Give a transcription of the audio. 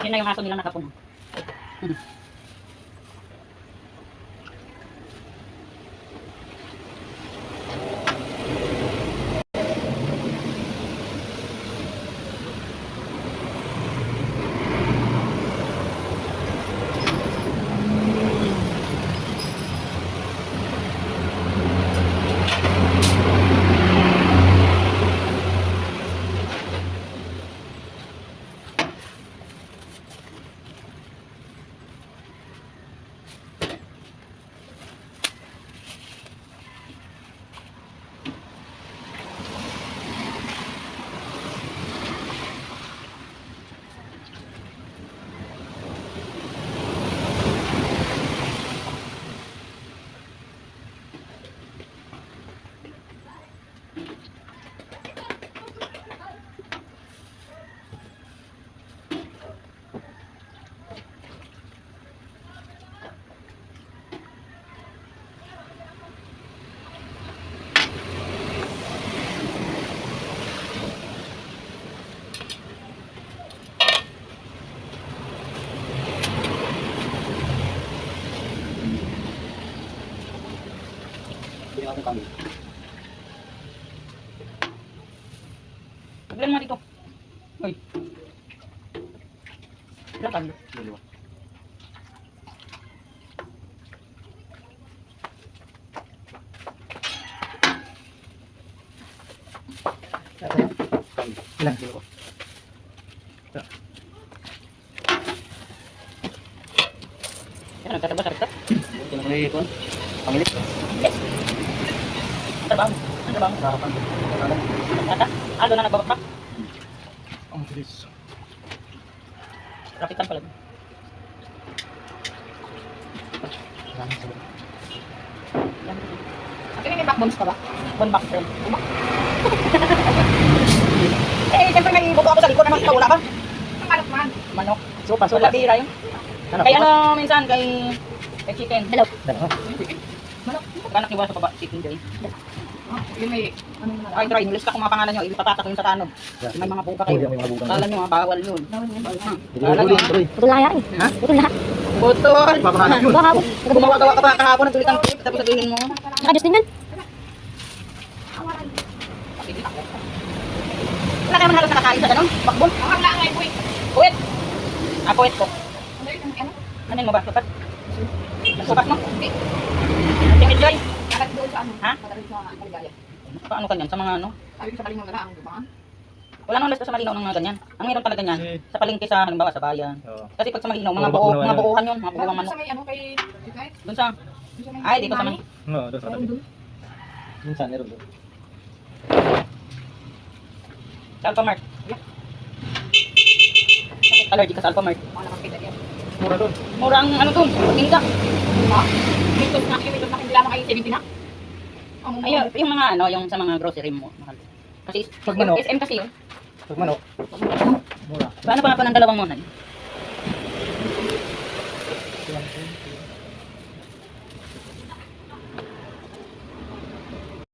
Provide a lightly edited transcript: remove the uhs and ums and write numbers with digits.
Yun na yung aso nilang nakapun. Hindi natin kami. Paglan mo dito. Uy. Ilang kami? Dalawa. Ilan? Dalawa. Yan, nagtataba sa rito. Ito na kayo ito. Pangilit. Yes. Ang trabaho mo. Ang trabaho mo. Sarapan. Tata? Doon na nagbabakpak. Ang bilis. Rapitan pala. Maraming sabon. Yan. At may backbones ka ba? Back frame. Eh, siyempre may buko ako sa likod. Naman ikaw, wala ka? Manok man. Manok. Sopa, Wala bira yun. Kay ano minsan, kay chicken. Hello. Dalawa. Manok. Kanak niyo ba sa baba? Chicken joy. Yung may, ay try, nilis ka kung mga pangalan nyo, ipatatak yun sa tanod. May mga buka kayo. May mga buka. Kala nyo, bawal yun. Kala nyo, Putol na yan. Ha? Putol lahat. Putol! Papahanap yun. Baka po. Gumawa-gawa ka pa kahapon ng tulitan clip, tapos sabihin mo. Naka-adjust din yan. Wala ka naman halos nakakain sa ganun? Bakbon? Wala nga yung kuwit. Kuwit? Ah, kuwit ko. Ano mo ba? Sukat? Sukat mo? Tingin Joy? Ha? Paano kanyan? Sa mga ano? Wala naman basta sa malinaw ng mga ganyan. Ang meron talaga niyan, sa palengke sa halimbawa sa bayan. Kasi pag sa malinaw, mga buo, mga buuhan yun, mga buuhan manok. Doon sa, ay dito sa man. Oo, doon sa tabi. Minsan, meron doon. Sa Alphamart. Allergic ka sa Alphamart. Mura doon. Murang ano doon, tingka. Ayun, yung mga ano, yung sa mga grocery mo, mahal. Kasi Pag manok. SM kasi yun. Pag manok. Mura. Paano pa ng dalawang monan?